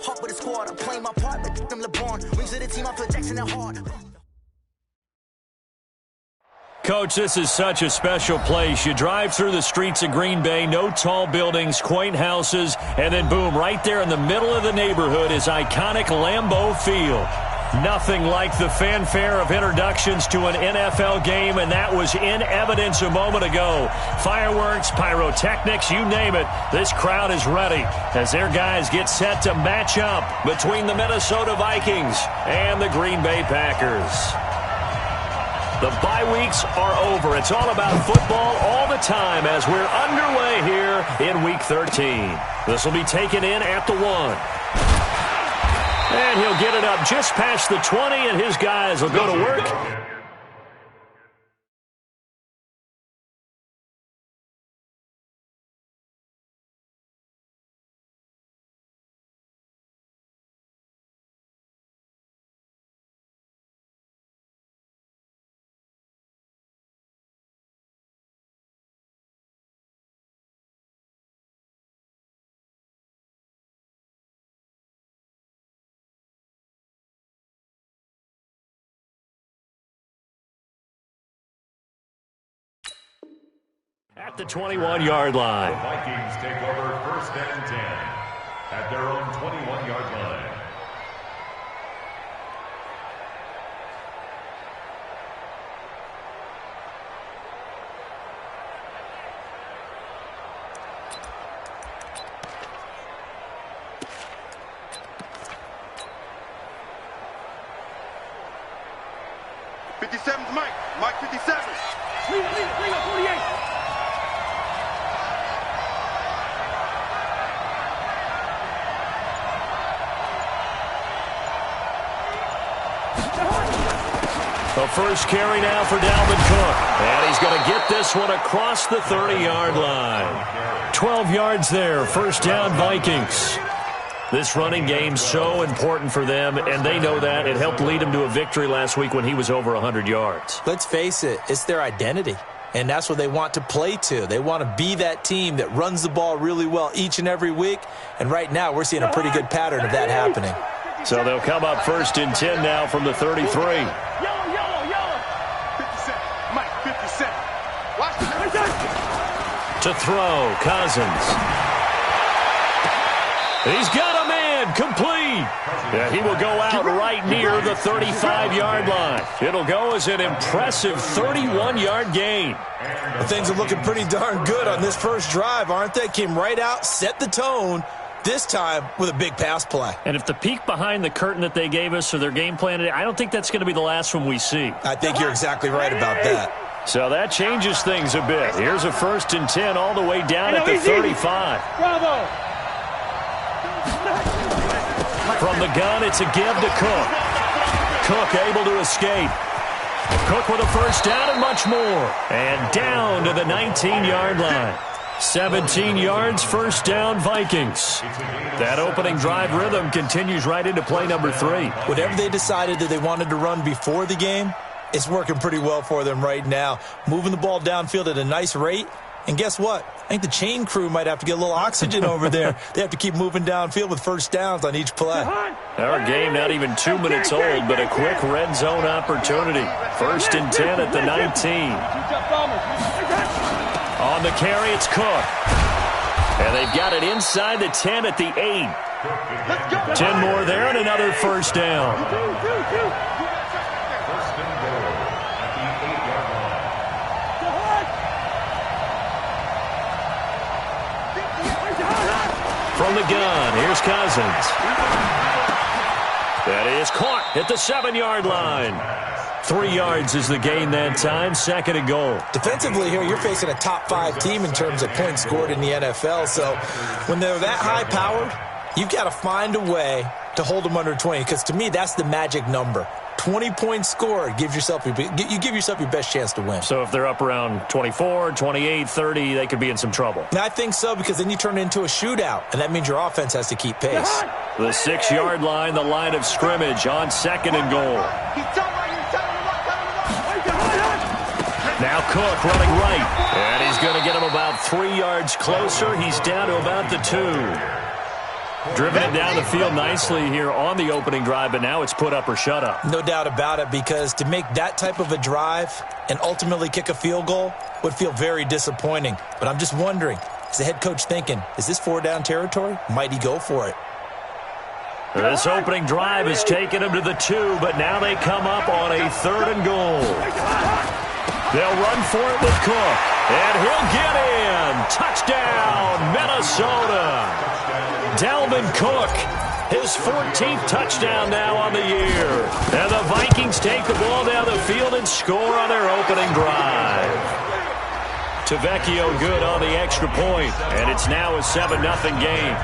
hop with the squad. I'm playing my part, but them LeBron. Rings of the team, I feel Jackson and hard. Coach, this is such a special place. You drive through the streets of Green Bay, no tall buildings, quaint houses, and then boom, right there in the middle of the neighborhood is iconic Lambeau Field. Nothing like the fanfare of introductions to an NFL game, and that was in evidence a moment ago. Fireworks, pyrotechnics, you name it. This crowd is ready as their guys get set to match up between the Minnesota Vikings and the Green Bay Packers. The bye weeks are over. It's all about football all the time as we're underway here in Week 13. This will be taken in at the 1. And he'll get it up just past the 20, and his guys will go to work. At the 21-yard line. The Vikings take over 1st and 10 at their own 21-yard line. Mike 57. Leave it, 48. The first carry now for Dalvin Cook. And he's going to get this one across the 30-yard line. 12 yards there, first down Vikings. This running game's so important for them, and they know that. It helped lead them to a victory last week when he was over 100 yards. Let's face it, it's their identity, and that's what they want to play to. They want to be that team that runs the ball really well each and every week, and right now we're seeing a pretty good pattern of that happening. So they'll come up 1st and 10 now from the 33. Yellow. 57. Mike 57. Watch To throw, Cousins. He's got a man, complete. Yeah, he will go out right near the 35-yard line. It'll go as an impressive 31-yard gain. Well, things are looking pretty darn good on this first drive, aren't they? Came right out, set the tone, this time with a big pass play. And if the peek behind the curtain that they gave us or their game plan, I don't think that's going to be the last one we see. I think you're exactly right about that. So that changes things a bit. Here's a 1st and 10 all the way down at the 35. Bravo. From the gun, it's a give to Cook. Cook able to escape. Cook with a first down and much more. And down to the 19-yard line. 17 yards, first down, Vikings. That opening drive rhythm continues right into play number 3. Whatever they decided that they wanted to run before the game, it's working pretty well for them right now. Moving the ball downfield at a nice rate. And guess what? I think the chain crew might have to get a little oxygen over there. They have to keep moving downfield with first downs on each play. Our game not even 2 minutes old, but a quick red zone opportunity. 1st and 10 at the 19. On the carry, it's Cook. And they've got it inside the 10 at the 8. 10 more there and another first down. From the gun, here's Cousins. That is caught at the 7-yard line. 3 yards is the gain that time, 2nd and goal. Defensively here, you're facing a top-5 team in terms of points scored in the NFL. So when they're that high-powered, you've got to find a way to hold them under 20, because to me, that's the magic number. 20 points scored, you give yourself your best chance to win. So if they're up around 24, 28, 30, they could be in some trouble. And I think so, because then you turn it into a shootout, and that means your offense has to keep pace. The 6-yard line, the line of scrimmage on 2nd and goal. Now Cook running right, and he's going to get him about 3 yards closer. He's down to about the 2. Driven it down the field nicely here on the opening drive, but now it's put up or shut up. No doubt about it, because to make that type of a drive and ultimately kick a field goal would feel very disappointing. But I'm just wondering, is the head coach thinking, is this 4-down territory? Might he go for it? This opening drive has taken them to the 2, but now they come up on a 3rd and goal. They'll run for it with Cook, and he'll get in. Touchdown, Minnesota. Dalvin Cook, his 14th touchdown now on the year. And the Vikings take the ball down the field and score on their opening drive. Tavecchio good on the extra point, and it's now a 7-0 game.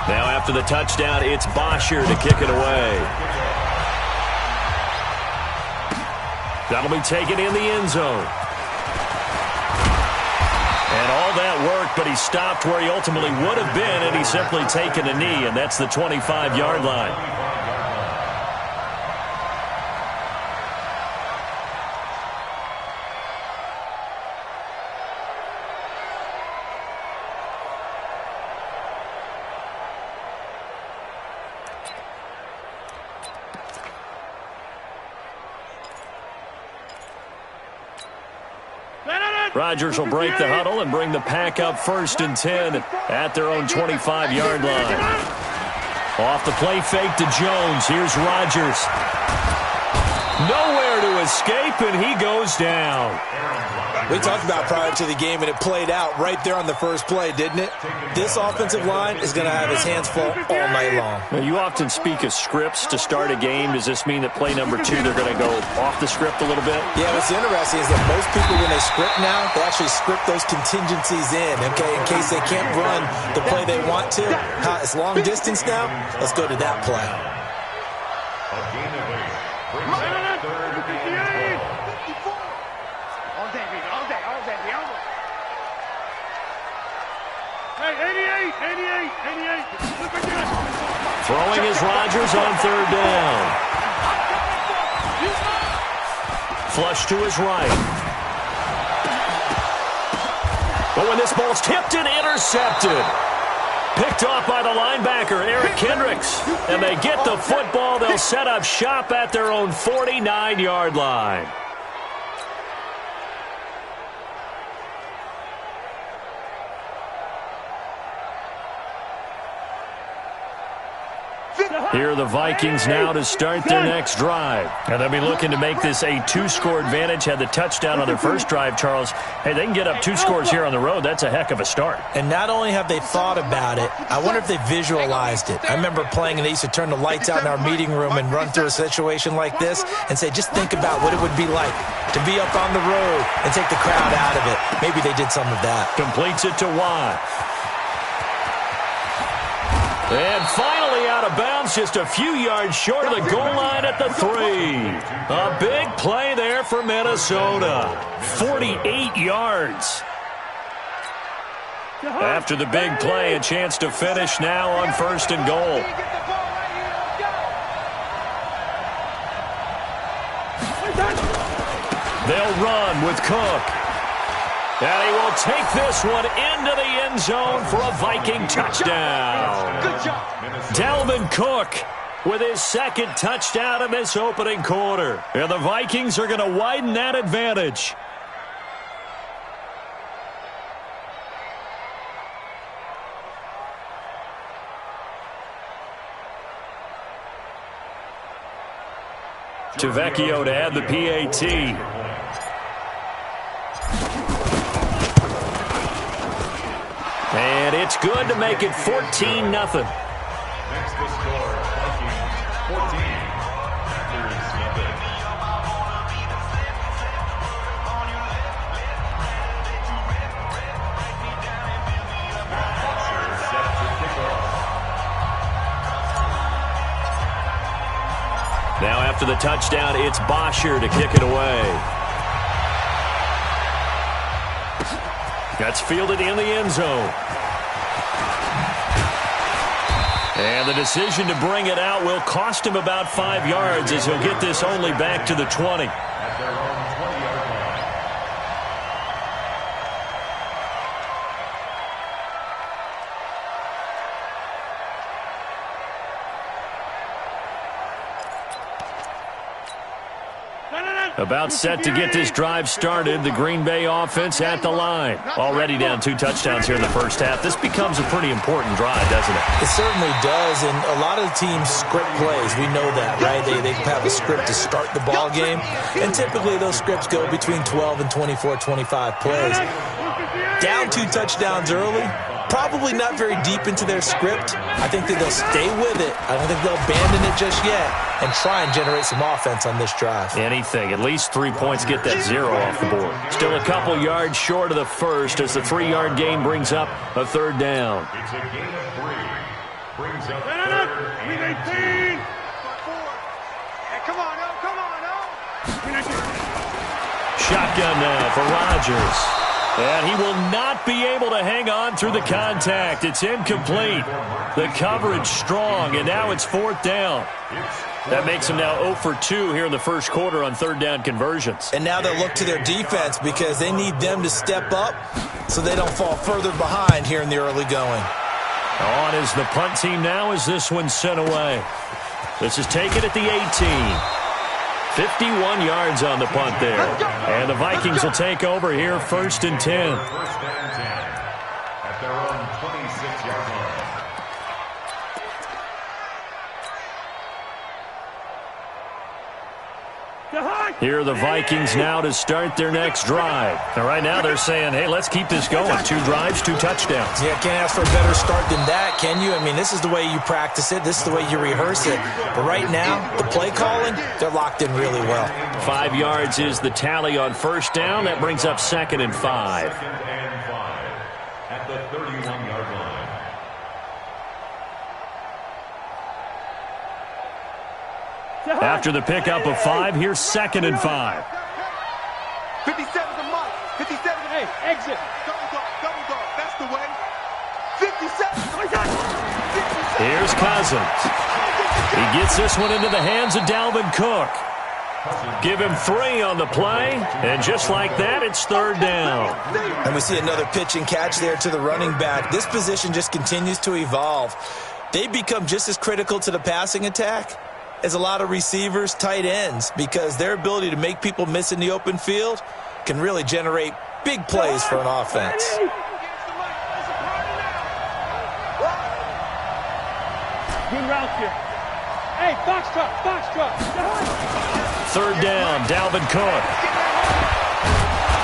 Now after the touchdown, it's Bosher to kick it away. That'll be taken in the end zone. And all that work, but he stopped where he ultimately would have been, and he's simply taken a knee, and that's the 25-yard line. Rodgers will break the huddle and bring the pack up 1st and 10 at their own 25-yard line. Off the play fake to Jones. Here's Rodgers. Nowhere to escape, and he goes down. We talked about prior to the game, and it played out right there on the first play, didn't it? This offensive line is going to have his hands full all night long. Now, you often speak of scripts to start a game. Does this mean that play number 2, they're going to go off the script a little bit? Yeah, what's interesting is that most people, when they script now, they actually script those contingencies in, okay, in case they can't run the play they want to. It's long distance now. Let's go to that play. A gain of 8 brings up 3rd and 12. Hey, 88. Throwing is Rodgers on 3rd down. Flush to his right. But when this ball's tipped and intercepted. Picked off by the linebacker, Eric Kendricks. And they get the football. They'll set up shop at their own 49-yard line. Here are the Vikings now to start their next drive. And they'll be looking to make this a 2-score advantage. Had the touchdown on their first drive, Charles. Hey, they can get up 2 scores here on the road. That's a heck of a start. And not only have they thought about it, I wonder if they visualized it. I remember playing, and they used to turn the lights out in our meeting room and run through a situation like this and say, just think about what it would be like to be up on the road and take the crowd out of it. Maybe they did some of that. Completes it to Watt. And finally out of bounds, just a few yards short of the goal line at the 3. A big play there for Minnesota. 48 yards. After the big play, a chance to finish now on 1st and goal. They'll run with Cook. And he will take this one into the end zone for a Viking touchdown. Good job. Dalvin Cook with his 2nd touchdown in this opening quarter. And the Vikings are going to widen that advantage. Tavecchio to add the PAT. And it's good to make it 14-0. Next to score, Vikings 14, Packers nothing. Bosher set to kick off. Now after the touchdown, it's Bosher to kick it away. That's fielded in the end zone. And the decision to bring it out will cost him about 5 yards, as he'll get this only back to the 20. At their own 20-yard line. About set to get this drive started. The Green Bay offense at the line. Already down 2 touchdowns here in the first half. This becomes a pretty important drive, doesn't it? It certainly does, and a lot of the teams script plays. We know that, right? They have a script to start the ball game, and typically those scripts go between 12 and 24, 25 plays. Down 2 touchdowns early, probably not very deep into their script. I think that they'll stay with it. I don't think they'll abandon it just yet and try and generate some offense on this drive. Anything. At least 3 points, get that 0 off the board. Still a couple yards short of the first as the 3-yard gain brings up a 3rd down. It's a gain of 3. Brings up 3rd and 18. Come on, no, come on, no. Shotgun now for Rodgers. And he will not be able to hang on through the contact. It's incomplete. The coverage strong, and now it's 4th down. That makes him now 0 for 2 here in the first quarter on 3rd down conversions. And now they'll look to their defense because they need them to step up so they don't fall further behind here in the early going. On is the punt team now as this one's sent away. This is taken at the 18. 51 yards on the punt there. And the Vikings will take over here 1st and 10. 1st and 10 at their own 26-yard line. Here are the Vikings now to start their next drive. Now, right now they're saying, hey, let's keep this going. 2 drives, 2 touchdowns. Yeah, can't ask for a better start than that, can you? I mean, this is the way you practice it. This is the way you rehearse it. But right now, the play calling, they're locked in really well. 5 yards is the tally on 1st down. That brings up 2nd and 5. 2nd and 5 at the 31-yard line. After the pickup of 5, here's 2nd and 5. 57's a mark. 57. Hey, exit. Double dog. That's the way. 57. Here's Cousins. He gets this one into the hands of Dalvin Cook. Give him 3 on the play, and just like that, it's 3rd down. And we see another pitch and catch there to the running back. This position just continues to evolve. They become just as critical to the passing attack as a lot of receivers, tight ends, because their ability to make people miss in the open field can really generate big plays for an offense. Good route here. Hey, box truck. 3rd down, Dalvin Cook.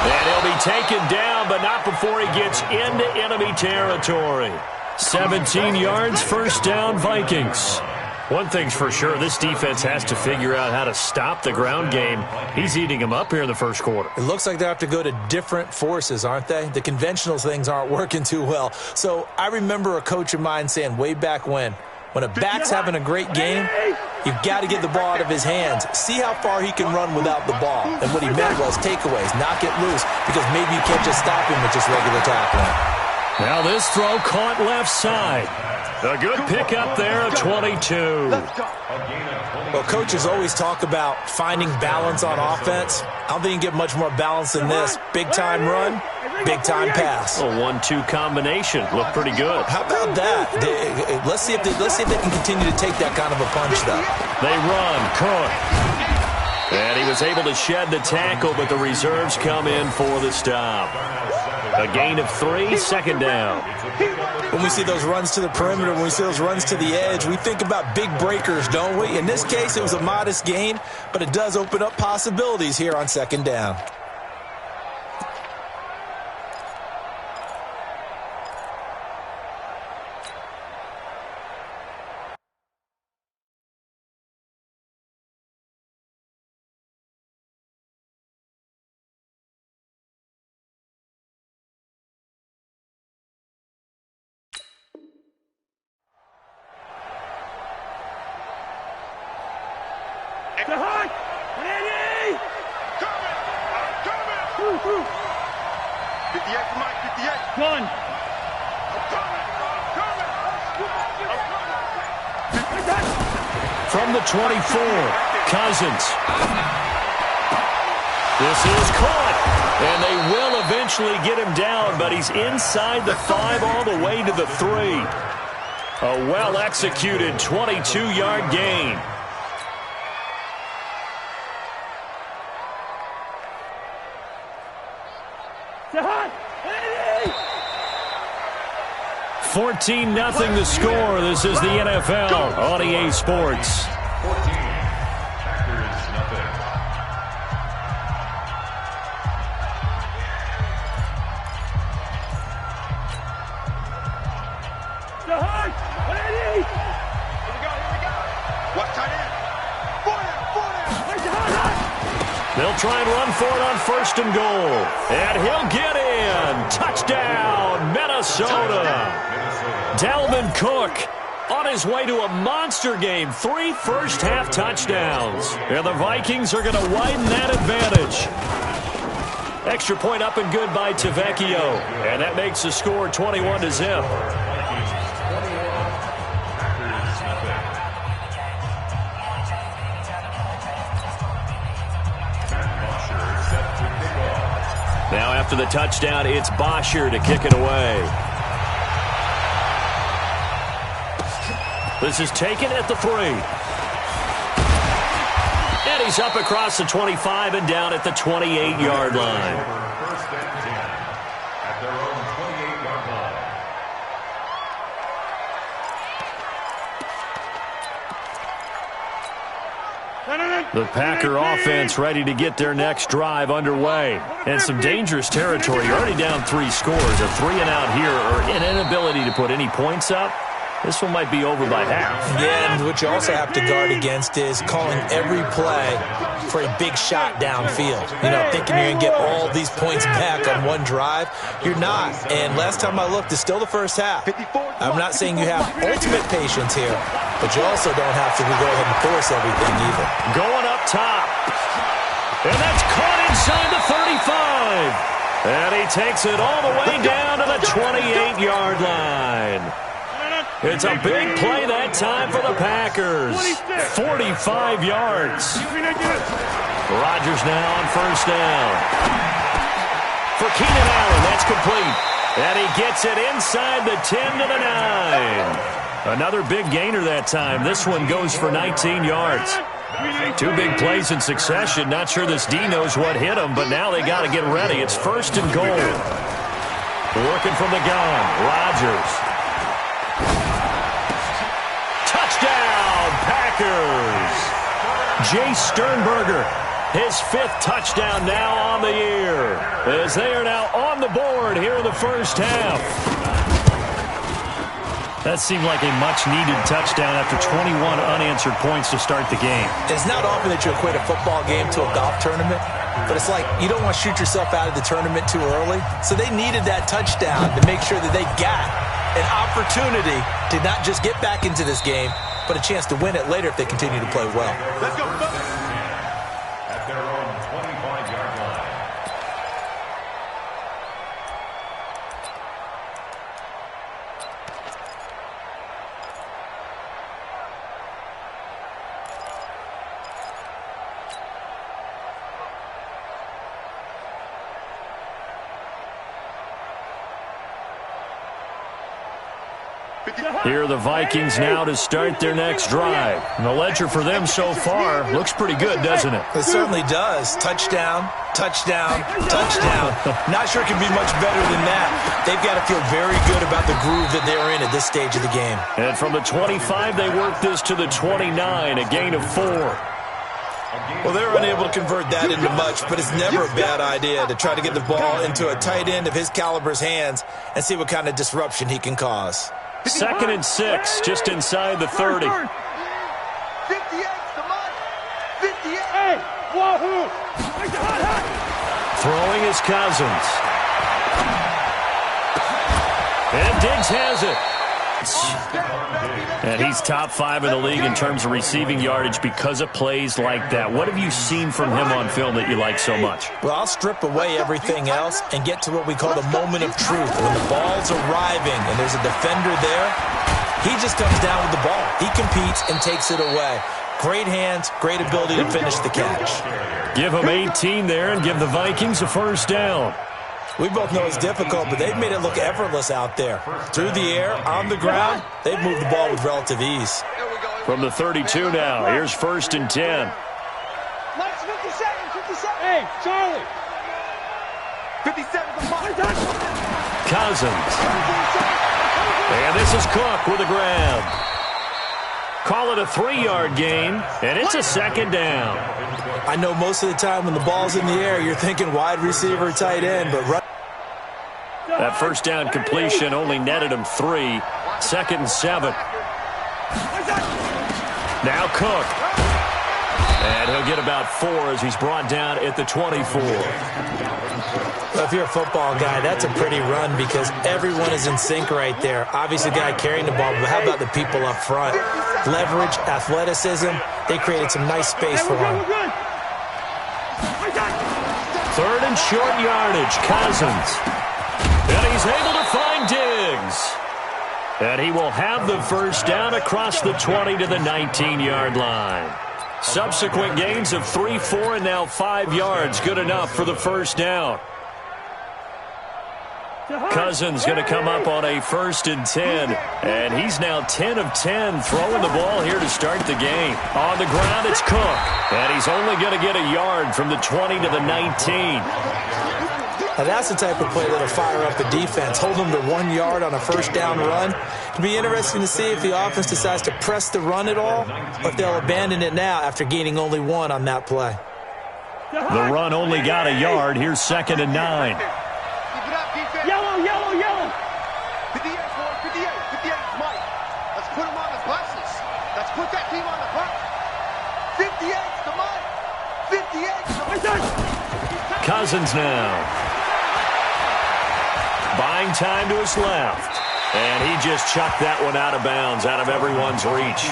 And he'll be taken down, but not before he gets into enemy territory. 17 yards, 1st down, Vikings. One thing's for sure, this defense has to figure out how to stop the ground game. He's eating them up here in the first quarter. It looks like they have to go to different forces, aren't they? The conventional things aren't working too well. So I remember a coach of mine saying way back when a back's having a great game, you've got to get the ball out of his hands. See how far he can run without the ball. And what he meant was takeaways, knock it loose, because maybe you can't just stop him with just regular tackling. Now this throw caught left side. A good pickup there at 22. Well, coaches always talk about finding balance on offense. I don't think you can get much more balance than this. Big-time run, big-time pass. A 1-2 combination. Looked pretty good. How about that? Let's see if they can continue to take that kind of a punch, though. They run. Cook. And he was able to shed the tackle, but the reserves come in for the stop. A gain of 3, 2nd down. When we see those runs to the perimeter, when we see those runs to the edge, we think about big breakers, don't we? In this case, it was a modest gain, but it does open up possibilities here on 2nd down. Extra high! Ready! Coming! 58 for Mike, 58. One. From the 24, Cousins. This is caught, and they will eventually get him down, but he's inside the 5 all the way to the 3. A well-executed 22-yard gain. 14-0 the score. This is the NFL on EA Sports. 14, Packers nothing. Here we go. Watch tight end. They'll try and run for it on 1st and goal. And he'll get in. Touchdown, Minnesota. Dalvin Cook on his way to a monster game. 3 first-half touchdowns. And the Vikings are going to widen that advantage. Extra point up and good by Tavecchio. And that makes the score 21-0. Now after the touchdown, it's Bosher to kick it away. This is taken at the 3. And he's up across the 25 and down at the 28-yard line. First and 10 at their own 28-yard line. The Packer offense ready to get their next drive underway. And some dangerous territory. You're already down 3 scores. A 3-and-out here or an inability to put any points up. This one might be over by half. Yeah, and what you also have to guard against is calling every play for a big shot downfield. You know, thinking you're going to get all these points back on one drive. You're not. And last time I looked, it's still the first half. I'm not saying you have ultimate patience here, but you also don't have to go ahead and force everything either. Going up top. And that's caught inside the 35. And he takes it all the way down to the 28-yard line. It's a big play that time for the Packers. 45 yards. Rodgers now on 1st down. For Keenan Allen, that's complete. And he gets it inside the 10 to the 9. Another big gainer that time. This one goes for 19 yards. 2 big plays in succession. Not sure this D knows what hit him, but now they got to get ready. It's 1st and goal. Working from the gun. Rodgers. Touchdown, Packers. Jay Sternberger, his 5th touchdown now on the year, as they are now on the board here in the first half. That seemed like a much-needed touchdown after 21 unanswered points to start the game. It's not often that you equate a football game to a golf tournament, but it's like you don't want to shoot yourself out of the tournament too early. So they needed that touchdown to make sure that they got an opportunity to not just get back into this game, but a chance to win it later if they continue to play well. Let's go. At their own 25-yard line. Here are the Vikings now to start their next drive. And the ledger for them so far looks pretty good, doesn't it? It certainly does. Touchdown, touchdown, touchdown. Not sure it can be much better than that. They've got to feel very good about the groove that they're in at this stage of the game. And from the 25, they work this to the 29, a gain of 4. Well, they're unable to convert that into much, but it's never a bad idea to try to get the ball into a tight end of his caliber's hands and see what kind of disruption he can cause. 2nd and 6, just inside the 30. 58's the mark. 58. Hey, wahoo! Throwing is Cousins. And Diggs has it. And he's top 5 in the league in terms of receiving yardage because of plays like that. What have you seen from him on film that you like so much? Well, I'll strip away everything else and get to what we call the moment of truth. When the ball's arriving and there's a defender there, he just comes down with the ball. He competes and takes it away. Great hands, great ability to finish the catch. Give him 18 there and give the Vikings a 1st down. We both know it's difficult, but they've made it look effortless out there. Through the air, on the ground, they've moved the ball with relative ease. From the 32 now, here's 1st and 10. Let's 57. Hey, Charlie. 57 the mark. Cousins. And this is Cook with a grab. Call it a 3-yard gain, and it's a second down. I know most of the time when the ball's in the air, you're thinking wide receiver, tight end, but right. That first down completion only netted him 3. 2nd and 7. Now Cook. And he'll get about 4 as he's brought down at the 24. Well, if you're a football guy, that's a pretty run because everyone is in sync right there. Obviously, the guy carrying the ball, but how about the people up front? Leverage, athleticism, they created some nice space for him. 3rd and short yardage, Cousins. And he's able to find Diggs. And he will have the first down across the 20 to the 19-yard line. Subsequent gains of 3, 4, and now 5 yards. Good enough for the first down. Cousins going to come up on a 1st and 10. And he's now 10 of 10 throwing the ball here to start the game. On the ground, it's Cook. And he's only going to get a yard from the 20 to the 19. Now that's the type of play that'll fire up the defense. Hold them to 1 yard on a first down run. It'll be interesting to see if the offense decides to press the run at all, or if they'll abandon it now after gaining only 1 on that play. The run only got a yard. Here's 2nd and 9. Yellow, yellow, yellow. 58, 58, 58, Mike. Let's put him on his buses. Let's put that team on the bus. 58 to Mike. 58 to Mike. Cousins now. Buying time to his left. And he just chucked that one out of bounds, out of everyone's reach.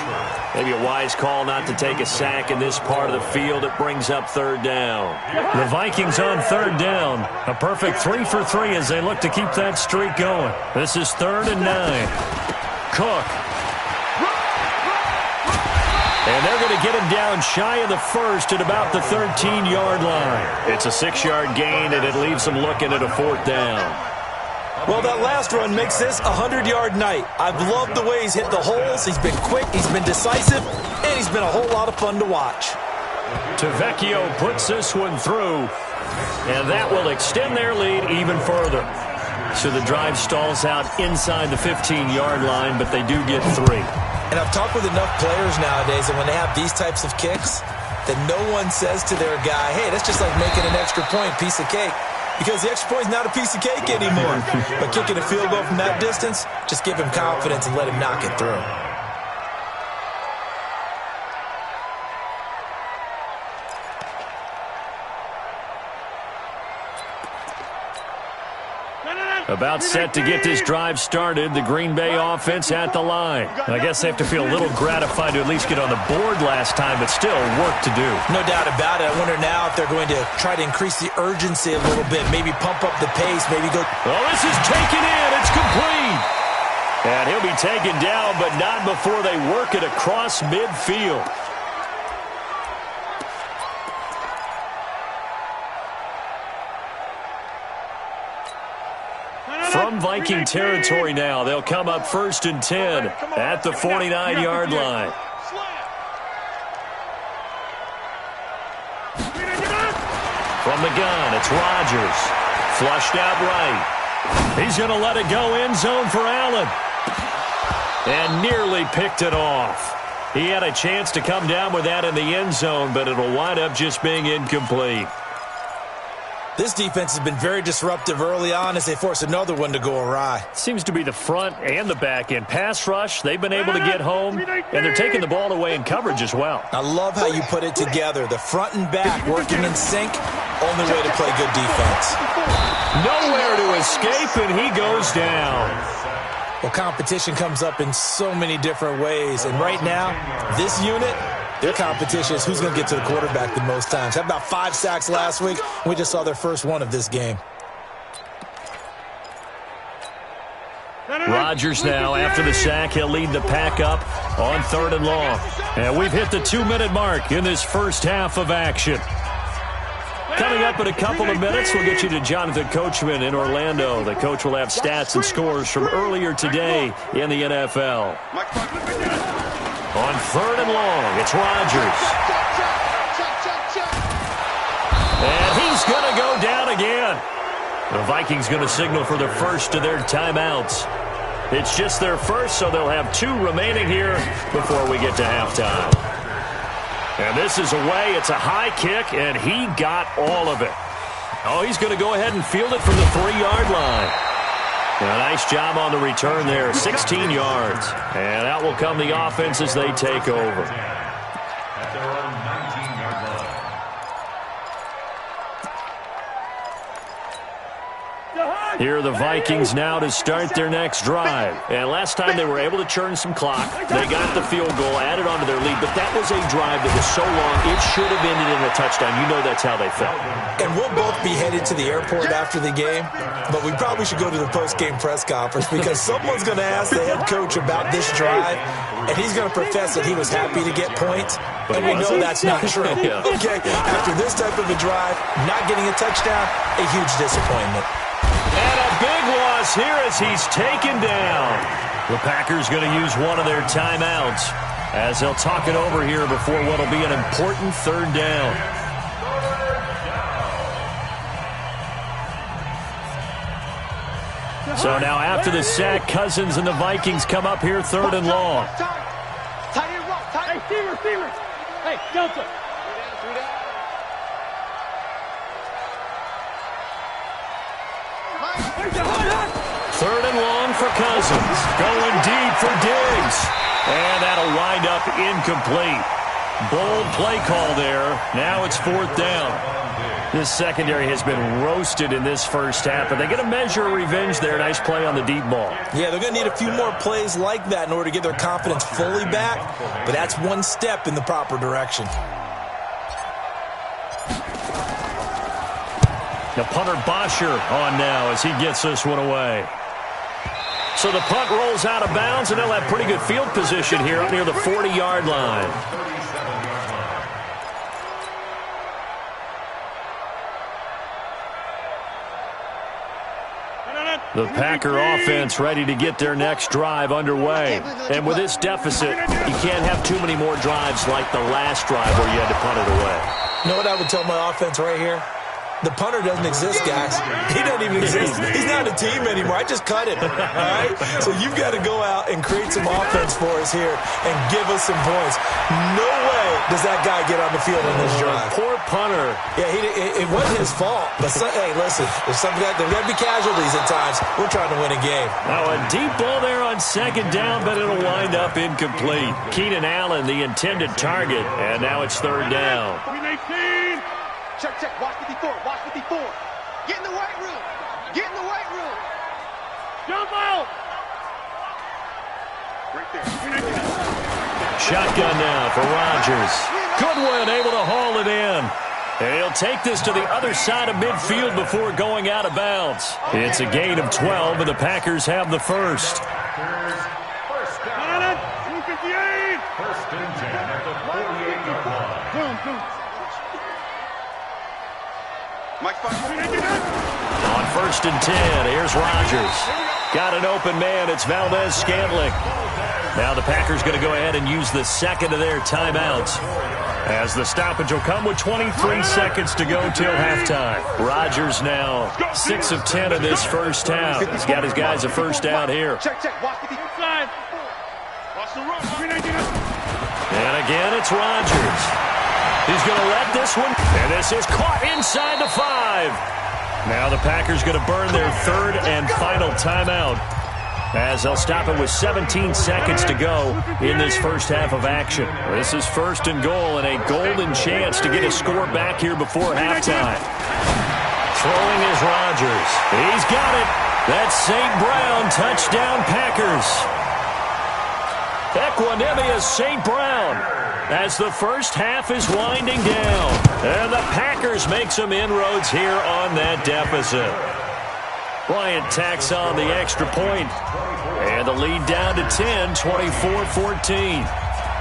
Maybe a wise call not to take a sack in this part of the field. It brings up 3rd down. The Vikings on 3rd down. A perfect 3 for 3 as they look to keep that streak going. This is 3rd and 9. Cook. And they're going to get him down shy of the 1st at about the 13-yard line. It's a 6-yard gain, and it leaves them looking at a 4th down. Well, that last run makes this a 100-yard night. I've loved the way he's hit the holes. He's been quick, he's been decisive, and he's been a whole lot of fun to watch. Tavecchio puts this one through, and that will extend their lead even further. So the drive stalls out inside the 15-yard line, but they do get 3. And I've talked with enough players nowadays that when they have these types of kicks, that no one says to their guy, hey, that's just like making an extra point, piece of cake. Because the extra point is not a piece of cake anymore. But kicking a field goal from that distance, just give him confidence and let him knock it through. About set to get this drive started, the Green Bay offense at the line. I guess they have to feel a little gratified to at least get on the board last time, but still work to do. No doubt about it. I wonder now if they're going to try to increase the urgency a little bit, maybe pump up the pace, maybe go. Well, this is taken in. It's complete. And he'll be taken down, but not before they work it across midfield. From Viking territory now, they'll come up 1st and 10 at the 49-yard line. From the gun, it's Rodgers. Flushed out right. He's going to let it go end zone for Allen. And nearly picked it off. He had a chance to come down with that in the end zone, but it'll wind up just being incomplete. This defense has been very disruptive early on as they force another one to go awry. Seems to be the front and the back end. Pass rush, they've been able to get home, and they're taking the ball away in coverage as well. I love how you put it together. The front and back working in sync, only way to play good defense. Nowhere to escape, and he goes down. Well, competition comes up in so many different ways, and right now, this unit, their competition is who's going to get to the quarterback the most times. Had about 5 sacks last week. We just saw their first one of this game. Rodgers now, after the sack, he'll lead the pack up on 3rd and long. And we've hit the 2-minute mark in this first half of action. Coming up in a couple of minutes, we'll get you to Jonathan Coachman in Orlando. The coach will have stats and scores from earlier today in the NFL. On 3rd and long, it's Rodgers. And he's going to go down again. The Vikings going to signal for the first of their timeouts. It's just their first, so they'll have 2 remaining here before we get to halftime. And this is away. It's a high kick, and he got all of it. Oh, he's going to go ahead and field it from the 3-yard line. A nice job on the return there, 16 yards. And out will come the offense as they take over. At their own 19-yard line. Here are the Vikings now to start their next drive. And last time they were able to churn some clock. They got the field goal, added on to their lead. But that was a drive that was so long, it should have ended in a touchdown. You know that's how they felt. And we'll both be headed to the airport after the game. But we probably should go to the post-game press conference because someone's going to ask the head coach about this drive. And he's going to profess that he was happy to get points. And we know that's not true. Okay, after this type of a drive, not getting a touchdown, a huge disappointment. And a big loss here as he's taken down. The Packers going to use one of their timeouts as they'll talk it over here before what will be an important 3rd down. So now after the sack, Cousins and the Vikings come up here 3rd and long. Hey, Steelers. Hey, Delta. 3rd and long for Cousins. Going deep for Diggs. And that'll wind up incomplete. Bold play call there. Now it's 4th down. This secondary has been roasted in this first half, but they get a measure of revenge there. Nice play on the deep ball. Yeah, they're going to need a few more plays like that in order to get their confidence fully back, but that's one step in the proper direction. The punter Bosher on now as he gets this one away. So the punt rolls out of bounds, and they'll have pretty good field position here up near the 40-yard line. The Packer offense ready to get their next drive underway. And with this deficit, you can't have too many more drives like the last drive where you had to punt it away. You know what I would tell my offense right here? The punter doesn't exist, guys. He doesn't even exist. He's not a team anymore. I just cut him. All right? So you've got to go out and create some offense for us here and give us some points. No way does that guy get on the field on this drive. Poor punter. Yeah, it wasn't his fault. But, hey, listen, there's got to be casualties at times. We're trying to win a game. Now a deep ball there on 2nd down, but it'll wind up incomplete. Keenan Allen, the intended target, and now it's 3rd down. Check. Watch 54. Get in the weight room. Jump out. Right there. Shotgun now for Rodgers. Goodwin able to haul it in. And he'll take this to the other side of midfield before going out of bounds. It's a gain of 12, and the Packers have the first. First down. 258. 1st and 10 at the 48-yard line. Boom. Mike, on 1st and 10, here's Rodgers. Got an open man. It's Valdez-Scantling. Now the Packers going to go ahead and use the 2nd of their timeouts, as the stoppage will come with 23 seconds to go till halftime. Rodgers now 6 of 10 in this first half. He's got his guys a first down here. Check. Watch the inside. Watch the run. And again, it's Rodgers. He's going to let this one, and this is caught inside the 5. Now the Packers going to burn their 3rd and final timeout, as they'll stop it with 17 seconds to go in this first half of action. This is 1st and goal, and a golden chance to get a score back here before halftime. Throwing is Rodgers. He's got it. That's St. Brown, touchdown Packers. Equanimous St. Brown, as the first half is winding down. And the Packers make some inroads here on that deficit. Bryant tacks on the extra point. And the lead down to 10, 24-14.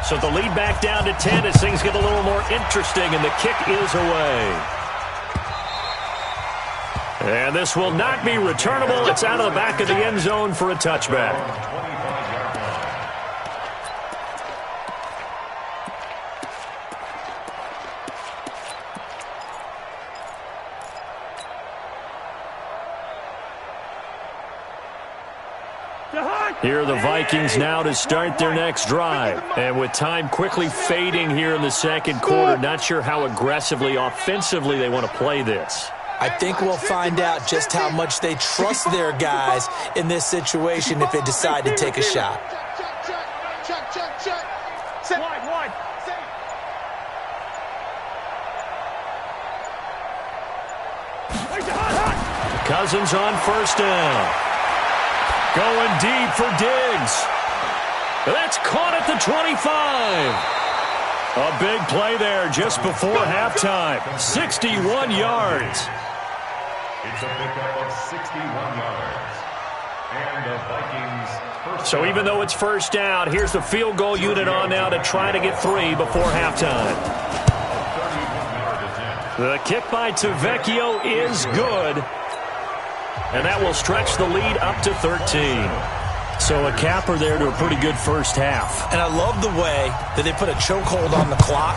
So the lead back down to 10 as things get a little more interesting, and the kick is away. And this will not be returnable. It's out of the back of the end zone for a touchback. Here are the Vikings now to start their next drive. And with time quickly fading here in the second quarter, not sure how aggressively, offensively they want to play this. I think we'll find out just how much they trust their guys in this situation if they decide to take a shot. Check. Wide. Cousins on first down. Going deep for Diggs. That's caught at the 25. A big play there just before halftime. 61 yards. It's a pickup of 61 yards. And the Vikings first. So even though it's first down, here's the field goal unit on now to try to get 3 before halftime. The kick by Tavecchio is good. And that will stretch the lead up to 13. So a capper there to a pretty good first half. And I love the way that they put a chokehold on the clock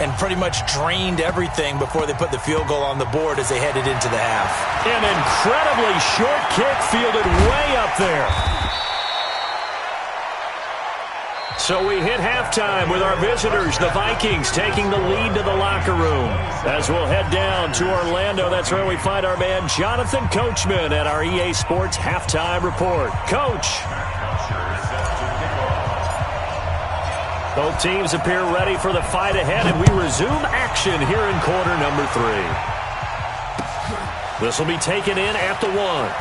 and pretty much drained everything before they put the field goal on the board as they headed into the half. An incredibly short kick fielded way up there. So we hit halftime with our visitors, the Vikings, taking the lead to the locker room. As we'll head down to Orlando, that's where we find our man Jonathan Coachman at our EA Sports Halftime Report. Coach. Both teams appear ready for the fight ahead, and we resume action here in quarter number 3. This will be taken in at the 1.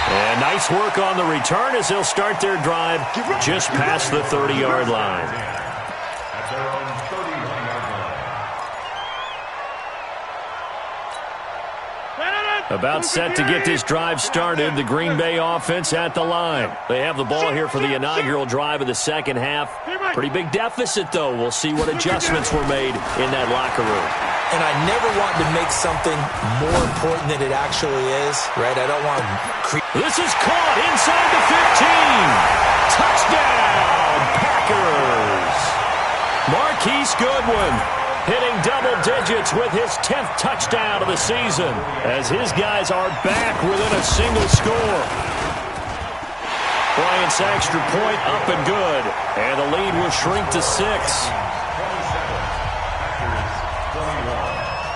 And nice work on the return as they'll start their drive just past the 30-yard line. At their own 31-yard line. About set to get this drive started, the Green Bay offense at the line. They have the ball here for the inaugural drive of the second half. Pretty big deficit, though. We'll see what adjustments were made in that locker room. And I never want to make something more important than it actually is, right? I don't want to This is caught inside the 15. Touchdown, Packers. Marquise Goodwin hitting double digits with his 10th touchdown of the season as his guys are back within a single score. Bryant's extra point up and good, and the lead will shrink to 6.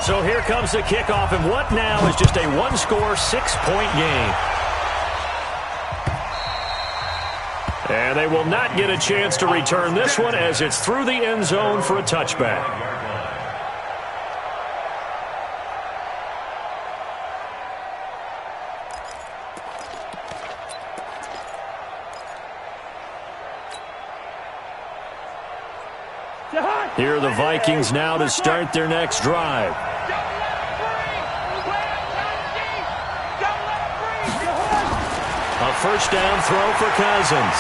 So here comes the kickoff, and what now is just a one-score, 6-point game. And they will not get a chance to return this one as it's through the end zone for a touchback. Here are the Vikings now to start their next drive. A first down throw for Cousins.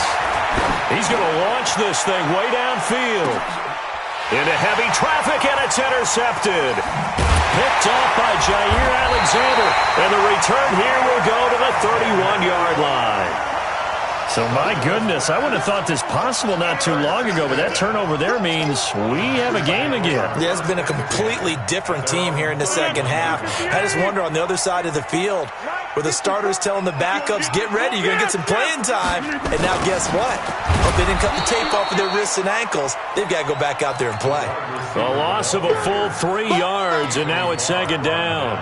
He's going to launch this thing way downfield. Into heavy traffic, and it's intercepted. Picked off by Jair Alexander. And the return here will go to the 31-yard line. So, my goodness, I would have thought this possible not too long ago, but that turnover there means we have a game again. Yeah, it's been a completely different team here in the second half. I just wonder on the other side of the field, where the starters telling the backups, get ready, you're going to get some playing time. And now guess what? Hope they didn't cut the tape off of their wrists and ankles. They've got to go back out there and play. A loss of a full 3 yards, and now it's second down.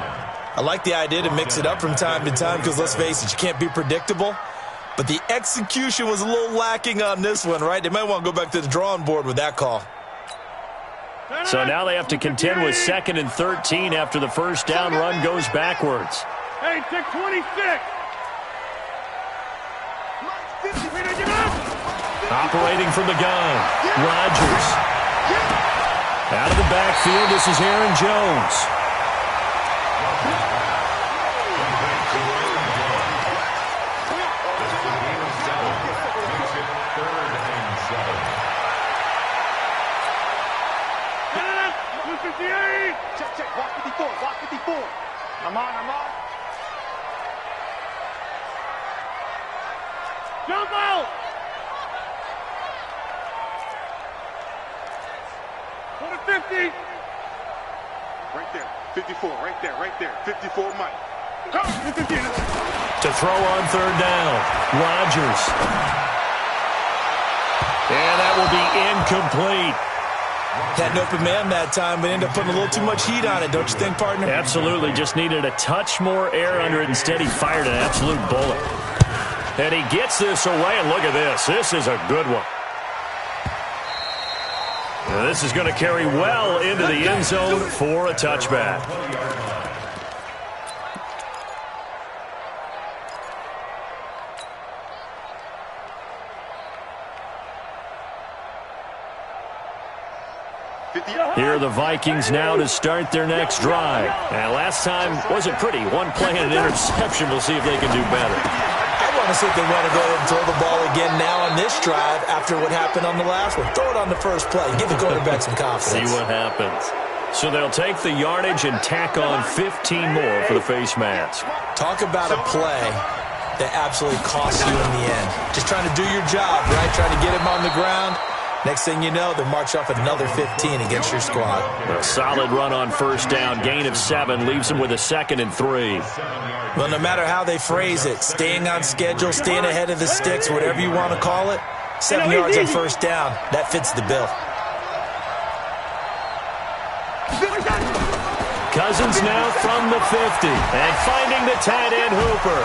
I like the idea to mix it up from time to time because, let's face it, you can't be predictable. But the execution was a little lacking on this one, right? They might want to go back to the drawing board with that call. So now they have to contend with 2nd and 13 after the first down run goes backwards. Hey, 626. Operating from the gun, Rodgers. Out of the backfield, this is Aaron Jones. Check. Block 54. I'm on. Jump out! Go to 50. Right there. 54. Right there. 54, Mike. Come. 50. To throw on third down, Rodgers. And that will be incomplete. Had an open man that time, but ended up putting a little too much heat on it, don't you think, partner? Absolutely. Just needed a touch more air under it. Instead, he fired an absolute bullet. And he gets this away, and look at this. This is a good one. Now, this is going to carry well into the end zone for a touchback. Here are the Vikings now to start their next drive. And last time wasn't pretty. One play and an interception. We'll see if they can do better. I want to see if they want to go ahead and throw the ball again now on this drive after what happened on the last one. Throw it on the first play. Give the quarterback some confidence. See what happens. So they'll take the yardage and tack on 15 more for the face mask. Talk about a play that absolutely costs you in the end. Just trying to do your job, right? Trying to get him on the ground. Next thing you know, they'll march off another 15 against your squad. A solid run on first down. Gain of 7 leaves them with a 2nd and 3. Well, no matter how they phrase it, staying on schedule, staying ahead of the sticks, whatever you want to call it, 7 yards on first down, that fits the bill. Cousins now from the 50 and finding the tight end Hooper.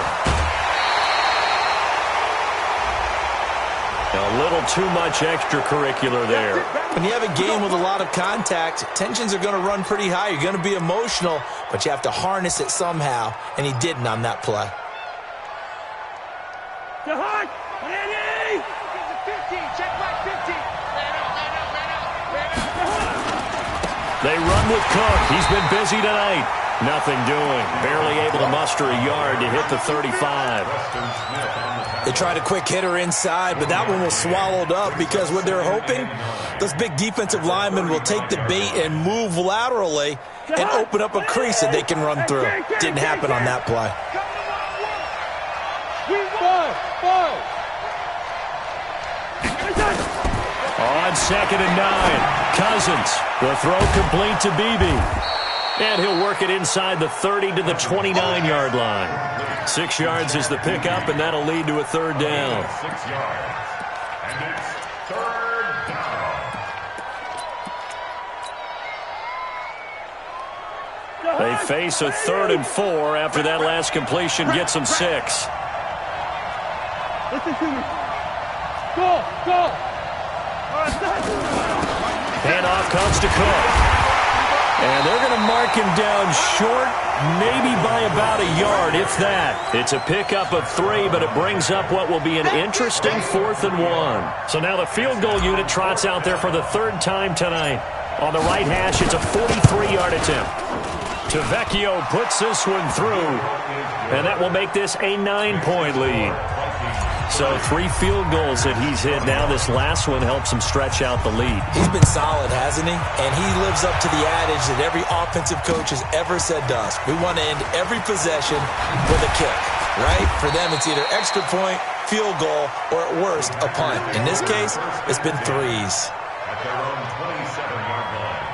A little too much extracurricular there. When you have a game with a lot of contact, tensions are going to run pretty high. You're going to be emotional, but you have to harness it somehow, and he didn't on that play. They run with Cook. He's been busy tonight. Nothing doing. Barely able to muster a yard to hit the 35. They tried a quick hitter inside, but that one was swallowed up because what they're hoping, those big defensive linemen will take the bait and move laterally and open up a crease that they can run through. Didn't happen on that play. On 2nd and 9, Cousins. The throw complete to Beebe. And he'll work it inside the 30 to the 29-yard line. 6 yards is the pickup, and that'll lead to a 3rd down. 6 yards. And it's 3rd down. They face a 3rd and 4 after that last completion gets them 6. Listen to me. Go. Handoff comes to Cook. And they're going to mark him down short, maybe by about a yard, if that. It's a pickup of 3, but it brings up what will be an interesting 4th and 1. So now the field goal unit trots out there for the 3rd time tonight. On the right hash, it's a 43-yard attempt. Tavecchio puts this one through, and that will make this a 9-point lead. So 3 field goals that he's hit now. This last one helps him stretch out the lead. He's been solid, hasn't he? And he lives up to the adage that every offensive coach has ever said to us. We want to end every possession with a kick, right? For them, it's either extra point, field goal, or at worst, a punt. In this case, it's been 3s. At their own 27-yard line.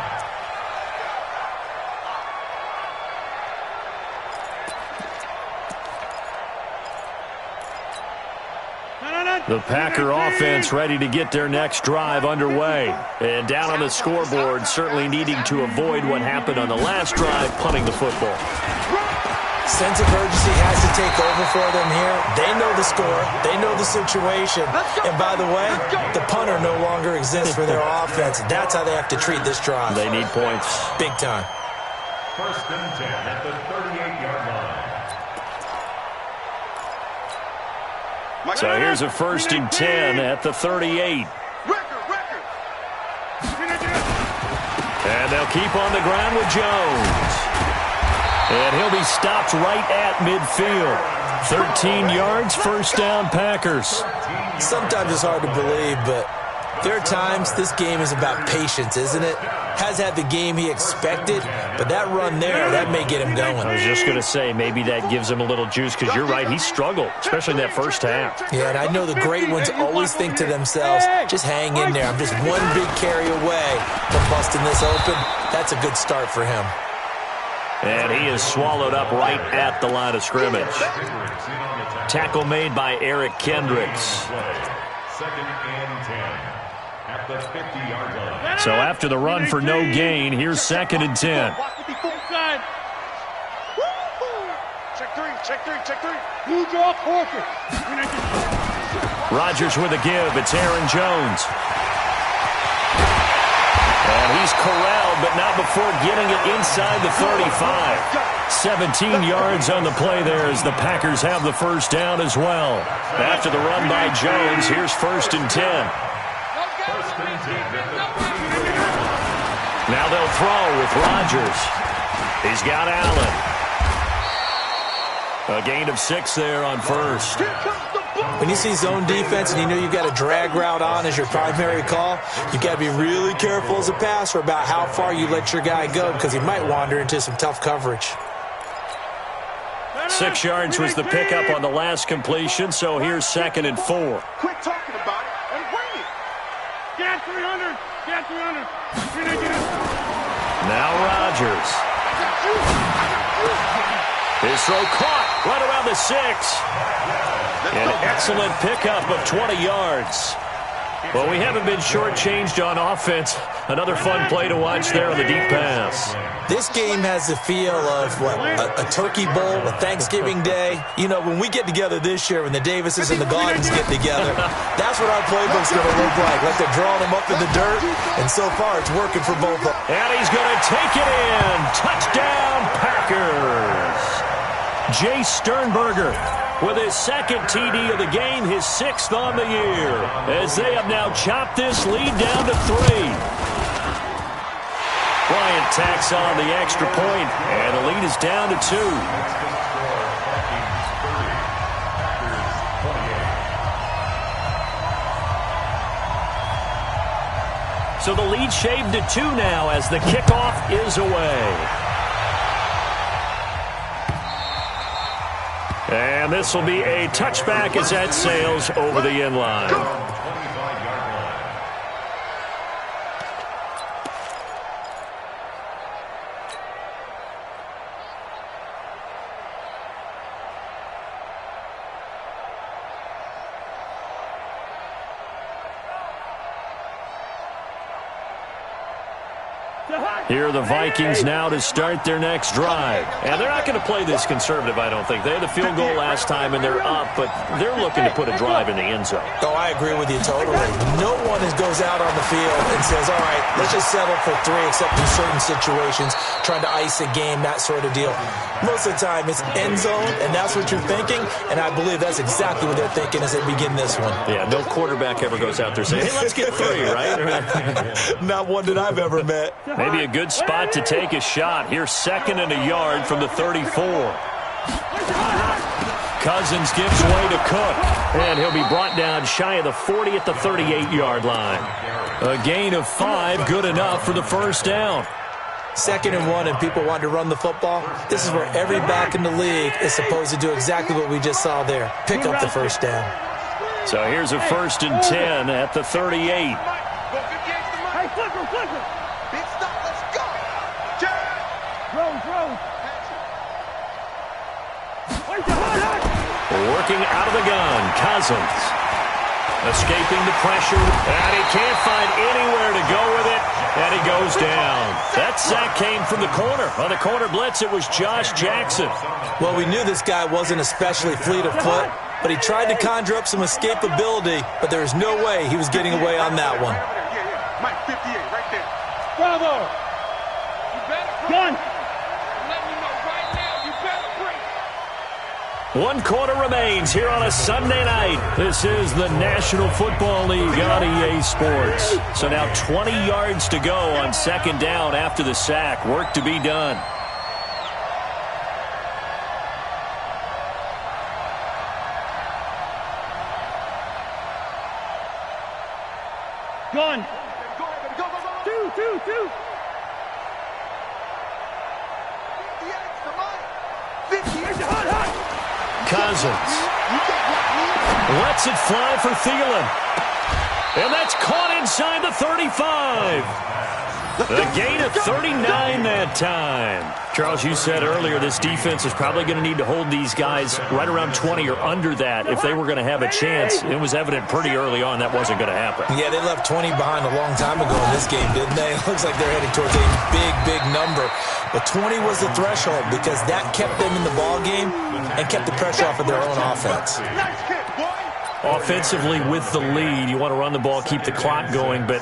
The Packer offense ready to get their next drive underway. And down on the scoreboard, certainly needing to avoid what happened on the last drive, punting the football. Sense of urgency has to take over for them here. They know the score. They know the situation. And by the way, the punter no longer exists for their offense. That's how they have to treat this drive. They need points. Big time. 1st and 10 at the 38-yard line. So here's a 1st and 10 at the 38. And they'll keep on the ground with Jones. And he'll be stopped right at midfield. 13 yards, 1st down, Packers. Sometimes it's hard to believe, but there are times this game is about patience, isn't it? Has had the game he expected, but that run there, that may get him going. I was just going to say, maybe that gives him a little juice, because you're right, he struggled, especially in that first half. Yeah, and I know the great ones always think to themselves, just hang in there. I'm just one big carry away from busting this open. That's a good start for him. And he is swallowed up right at the line of scrimmage. Tackle made by Eric Kendricks. 2nd and 10 at the 50-yard line. So after the run for no gain, here's 2nd and 10. Check three. You draw corporate. Rodgers with a give. It's Aaron Jones. And he's corralled, but not before getting it inside the 35. 17 yards on the play there as the Packers have the first down as well. After the run by Jones, here's 1st and 10. Now they'll throw with Rodgers. He's got Allen. A gain of 6 there on 1st. When you see zone defense and you know you've got a drag route on as your primary call, you've got to be really careful as a passer about how far you let your guy go because he might wander into some tough coverage. 6 yards was the pickup on the last completion, so here's 2nd and 4. Quit talking about it and bring it. Get 300. Get 300. Now Rodgers. His throw caught right around the 6. An excellent pickup of 20 yards. Well, we haven't been shortchanged on offense. Another fun play to watch there on the deep pass. This game has the feel of a turkey bowl, a Thanksgiving day. You know, when we get together this year, when the Davises and the Gardens get together, that's what our playbook's going to look like. Like they're drawing them up in the dirt, and so far it's working for both of them. And he's going to take it in. Touchdown, Packers. Jay Sternberger with his 2nd TD of the game, his 6th on the year, as they have now chopped this lead down to 3. Bryant tacks on the extra point, and the lead is down to 2. So the lead shaved to 2 now as the kickoff is away. And this will be a touchback as that sails over the end line. Here are the Vikings now to start their next drive. And they're not going to play this conservative, I don't think. They had the field goal last time, and they're up, but they're looking to put a drive in the end zone. Oh, I agree with you totally. No one goes out on the field and says, all right, let's just settle for 3, except in certain situations, trying to ice a game, that sort of deal. Most of the time, it's end zone, and that's what you're thinking, and I believe that's exactly what they're thinking as they begin this one. Yeah, no quarterback ever goes out there saying, hey, let's get 3, right? Not one that I've ever met. Maybe a good spot to take a shot. Here's 2nd and a yard from the 34. Cousins gives way to Cook, and he'll be brought down shy of the 40 at the 38-yard line. A gain of 5, good enough for the first down. 2nd and 1, and people want to run the football. This is where every back in the league is supposed to do exactly what we just saw there. Pick up the first down. So here's a 1st and 10 at the 38. Hey, flipper. Big stop, let's go. Jared. Rose. Working out of the gun, Cousins. Escaping the pressure, and he can't find anywhere to go with it, and he goes down. That sack came from the corner. On the corner blitz, it was Josh Jackson. Well, we knew this guy wasn't especially fleet of foot, but he tried to conjure up some escapability, but there was no way he was getting away on that one. Yeah. Mike, 58, right there. Bravo. Gun. One quarter remains here on a Sunday night. This is the National Football League on EA Sports. So now 20 yards to go on 2nd down after the sack. Work to be done. Gun. Two. Cousins lets it fly for Thielen. And that's caught inside the 35. The gain of 39 that time. Charles, you said earlier this defense is probably going to need to hold these guys right around 20 or under that if they were going to have a chance. It was evident pretty early on that wasn't going to happen. Yeah, they left 20 behind a long time ago in this game, didn't they? It looks like they're heading towards a big, big number. But 20 was the threshold because that kept them in the ball game and kept the pressure off of their own offense. Offensively with the lead, you want to run the ball, keep the clock going, but